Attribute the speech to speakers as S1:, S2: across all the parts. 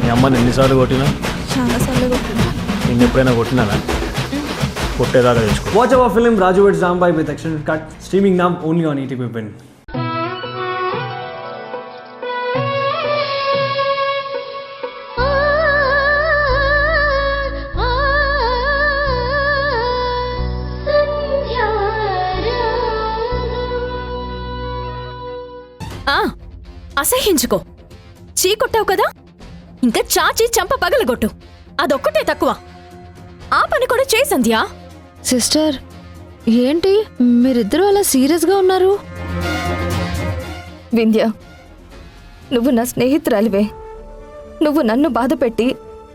S1: మీ అమ్మని ఎన్నిసార్లు కొట్టినా?
S2: చాలాసార్లు కొట్టినా.
S1: నేను ఎప్పుడైనా కొట్టినానా? కొట్టేదాకా తెచ్చుకో.
S3: Watch our film Raju vs. Zambai with extended cut, streaming now only on ETV Win.
S2: అసహించుకో. చీ కొట్టావు కదా, ఇంకా చాచి చంప పగలగొట్టు. అదొక్కటే తక్కువ. ఆ పని కూడా చేయి సంధ్యా.
S4: సిస్టర్, ఏంటి మీరిద్దరూ అలా సీరియస్గా ఉన్నారు?
S5: వింధ్య, నువ్వు నా స్నేహితురాలివే. నువ్వు నన్ను బాధపెట్టి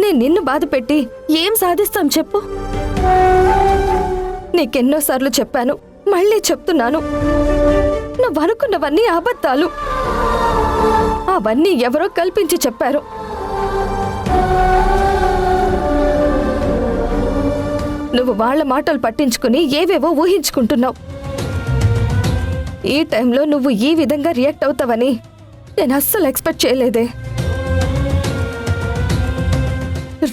S5: నేను నిన్ను బాధపెట్టి ఏం సాధిస్తాం చెప్పు? నీకెన్నోసార్లు చెప్పాను, మళ్ళీ చెప్తున్నాను, నువ్వు అనుకున్నవన్నీ అబద్ధాలు. అవన్నీ ఎవరో కల్పించి చెప్పారు. నువ్వు వాళ్ళ మాటలు పట్టించుకుని ఏవేవో ఊహించుకుంటున్నావు. ఈ టైంలో నువ్వు ఈ విధంగా రియాక్ట్ అవుతావని నేను అస్సలు ఎక్స్పెక్ట్ చేయలేదే.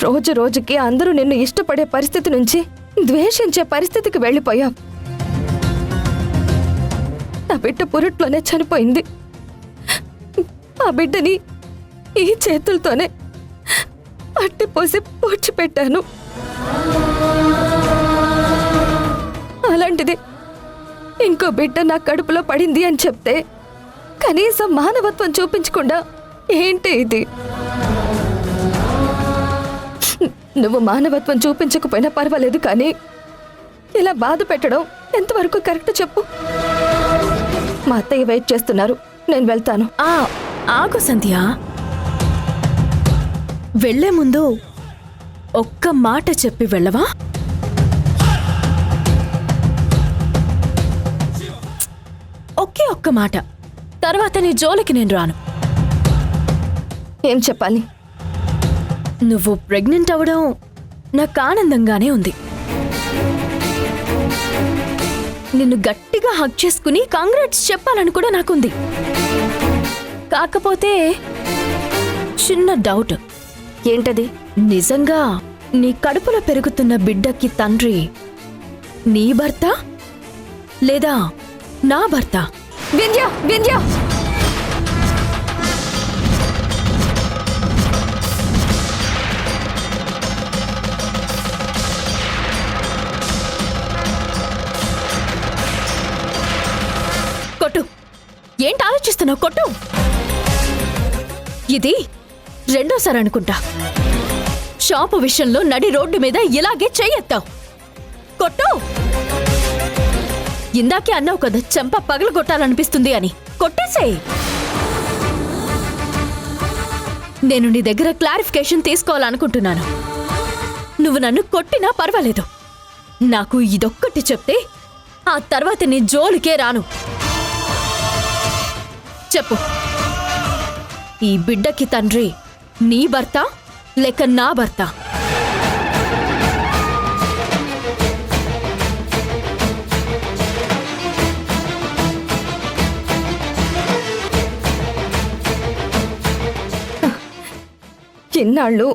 S5: రోజు రోజుకి అందరూ నిన్ను ఇష్టపడే పరిస్థితి నుంచి ద్వేషించే పరిస్థితికి వెళ్ళిపోయావు. నా బిడ్డ పురుట్లోనే చనిపోయింది. ఆ బిడ్డని ఈ చేతులతోనే పట్టిపోసి పూడ్చిపెట్టాను. అలాంటిది ఇంకో బిడ్డ నా కడుపులో పడింది అని చెప్తే కనీసం మానవత్వం చూపించకుండా ఏంటి ఇది? నువ్వు మానవత్వం చూపించకపోయినా పర్వాలేదు, కానీ ఇలా బాధ పెట్టడం ఎంతవరకు కరెక్ట్ చెప్పు? మా అత్తయ్య వెయిట్ చేస్తున్నారు, నేను వెళ్తాను.
S2: ఆగు సంధ్యా. వెళ్లే ముందు ఒక్క మాట చెప్పి వెళ్ళవా? ఒక్క మాట. తర్వాత నీ జోలికి నేను రాను.
S5: ఏం చెప్పాలి?
S2: నువ్వు ప్రెగ్నెంట్ అవడం నాకు ఆనందంగానే ఉంది. నిన్ను గట్టిగా హగ్ చేసుకుని కాంగ్రాట్స్ చెప్పాలని కూడా నాకుంది. కాకపోతే చిన్న డౌట్.
S5: ఏంటది?
S2: నిజంగా నీ కడుపులో పెరుగుతున్న బిడ్డకి తండ్రి నీ భర్త లేదా నా భర్త?
S5: వింధ్య, వింధ్య,
S2: కొట్టు. ఏంటి ఆలోచిస్తున్నావు? కొట్టు. ఇది రెండోసారి అనుకుంటా షాపు విషయంలో నడి రోడ్డు మీద ఇలాగే చెయ్యెత్తావు. కొట్టు. ఇందాకే అన్నావు కదా చెంప పగలు కొట్టాలనిపిస్తుంది అని. కొట్టేసేయ్. నేను నీ దగ్గర క్లారిఫికేషన్ తీసుకోవాలనుకుంటున్నాను. నువ్వు నన్ను కొట్టినా పర్వాలేదు, నాకు ఇదొక్కటి చెప్తే ఆ తర్వాత నీ జోలికే రాను. చెప్పు, ఈ బిడ్డకి తండ్రి నీ భర్త లేక నా భర్త?
S5: ఇన్నాళ్ళు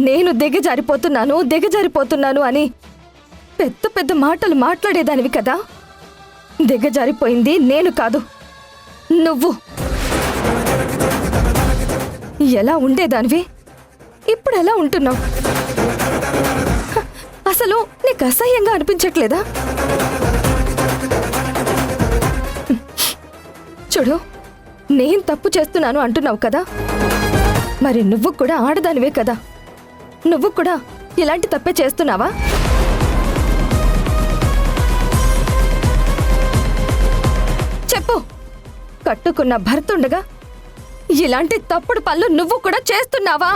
S5: నేను దిగజారిపోతున్నాను అని పెద్ద పెద్ద మాటలు మాట్లాడేదానివి కదా. దిగజారిపోయింది నేను కాదు, నువ్వు. ఎలా ఉండేదానివి, ఇప్పుడు ఎలా ఉంటున్నావు? అసలు నీకు అసహ్యంగా అనిపించట్లేదా? చూడు, నేను తప్పు చేస్తున్నాను అంటున్నావు కదా, మరి నువ్వు కూడా ఆడదానివే కదా. నువ్వు కూడా ఇలాంటి తప్పే చేస్తున్నావా? చెప్పు. కట్టుకున్న భర్తుండగా ఇలాంటి తప్పుడు పనులు నువ్వు కూడా చేస్తున్నావా?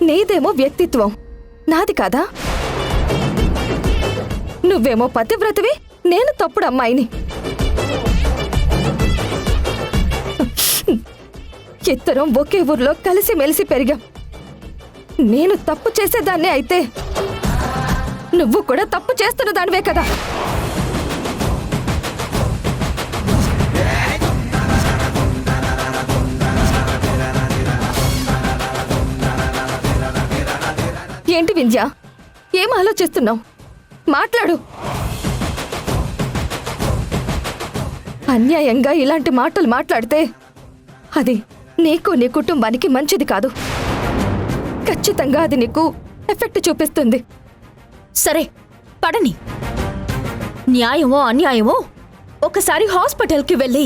S5: నీదేమో వ్యక్తిత్వం, నాది కాదా? నువ్వేమో పతివ్రతవి, నేను తప్పుడు అమ్మాయిని. ఇద్దరం ఒకే ఊర్లో కలిసి మెలిసి పెరిగాం. నేను తప్పు చేసేదాన్నే అయితే నువ్వు కూడా తప్పు చేస్తున్న దానివే కదా. ఏంటి వింధ్య, ఏం ఆలోచిస్తున్నావు? మాట్లాడు. అన్యాయంగా ఇలాంటి మాటలు మాట్లాడితే అది నీకు నీ కుటుంబానికి మంచిది కాదు. ఖచ్చితంగా అది నీకు ఎఫెక్ట్ చూపిస్తుంది.
S2: సరే పడని. న్యాయమో అన్యాయమో ఒకసారి హాస్పిటల్కి వెళ్ళి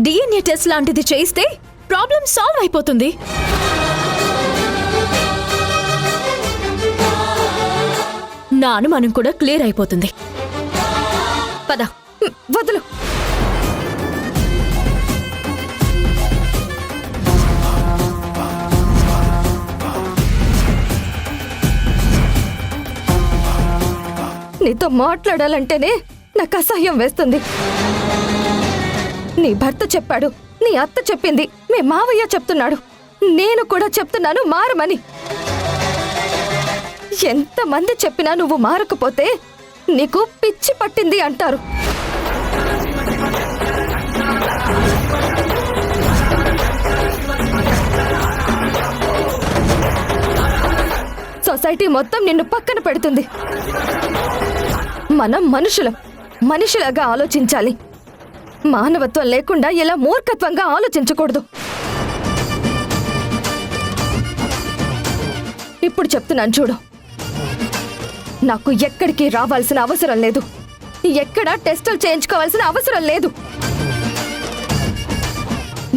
S2: డిఎన్ఏ టెస్ట్ లాంటిది చేయిస్తే ప్రాబ్లం సాల్వ్ అయిపోతుంది. నా అనుమానం కూడా క్లియర్ అయిపోతుంది. పద.
S5: వదులు. నీతో మాట్లాడాలంటేనే నాకు అసహ్యం వేస్తుంది. నీ భర్త చెప్పాడు, నీ అత్త చెప్పింది, మీ మావయ్య చెప్తున్నాడు, నేను కూడా చెప్తున్నాను మారమని. ఎంతమంది చెప్పినా నువ్వు మారకపోతే నీకు పిచ్చి పట్టింది అంటారు. సొసైటీ మొత్తం నిన్ను పక్కన పెడుతుంది. మనం మనుషులుగా ఆలోచించాలి. మానవత్వం లేకుండా ఇలా మూర్ఖత్వంగా ఆలోచించకూడదు. ఇప్పుడు చెప్తున్నాను చూడు. నాకు ఎక్కడికి రావాల్సిన అవసరం లేదు. ఎక్కడా టెస్టులు చేయించుకోవాల్సిన అవసరం లేదు.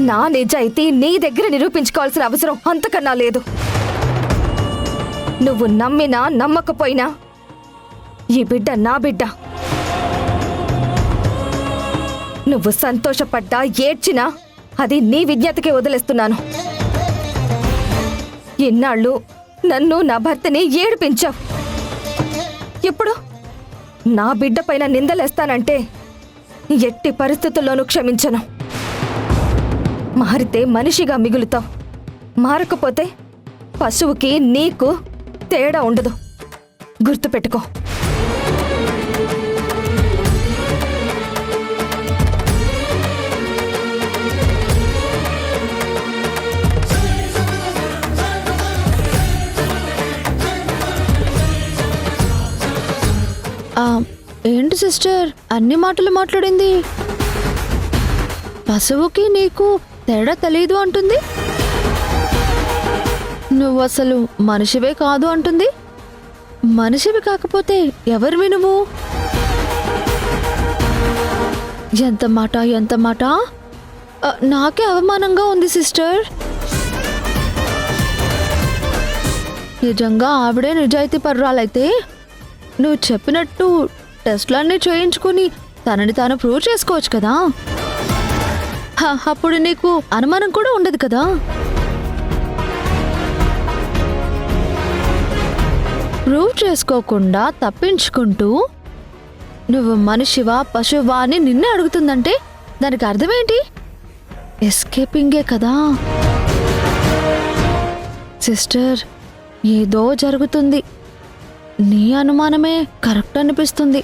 S5: నా నిజాయితీ నీ దగ్గర నిరూపించుకోవాల్సిన అవసరం అంతకన్నా లేదు. నువ్వు నమ్మినా నమ్మకపోయినా ఈ బిడ్డ నా బిడ్డ. నువ్వు సంతోషపడ్డా ఏడ్చినా అది నీ విజ్ఞతకే వదిలేస్తున్నాను. ఇన్నాళ్ళు నన్ను నా భర్తని ఏడిపించావు. ఇప్పుడు నా బిడ్డ పైన నిందలేస్తానంటే ఎట్టి పరిస్థితుల్లోనూ క్షమించను. మారితే మనిషిగా మిగులుతావు. మారకపోతే పశువుకి నీకు తేడా ఉండదు. గుర్తుపెట్టుకో.
S4: ఏంటి సిస్టర్ అన్ని మాటలు మాట్లాడింది? పశువుకి నీకు తేడా తెలీదు అంటుంది. నువ్వు అసలు మనిషివే కాదు అంటుంది. మనిషివి కాకపోతే ఎవరివి నువ్వు? ఎంత మాట నాకే అవమానంగా ఉంది సిస్టర్. నిజంగా ఆవిడే నిజాయితీ పర్రాలైతే నువ్వు చెప్పినట్టు టెస్ట్లన్నీ చేయించుకుని తనని తాను ప్రూవ్ చేసుకోవచ్చు కదా. అప్పుడు నీకు అనుమానం కూడా ఉండదు కదా. ప్రూవ్ చేసుకోకుండా తప్పించుకుంటూ నువ్వు మనిషివా పశువా అని నిన్నే అడుగుతుందంటే దానికి అర్థమేంటి? ఎస్కేపింగే కదా. సిస్టర్, ఏదో జరుగుతుంది. నీ అనుమానమే కరెక్ట్ అనిపిస్తుంది.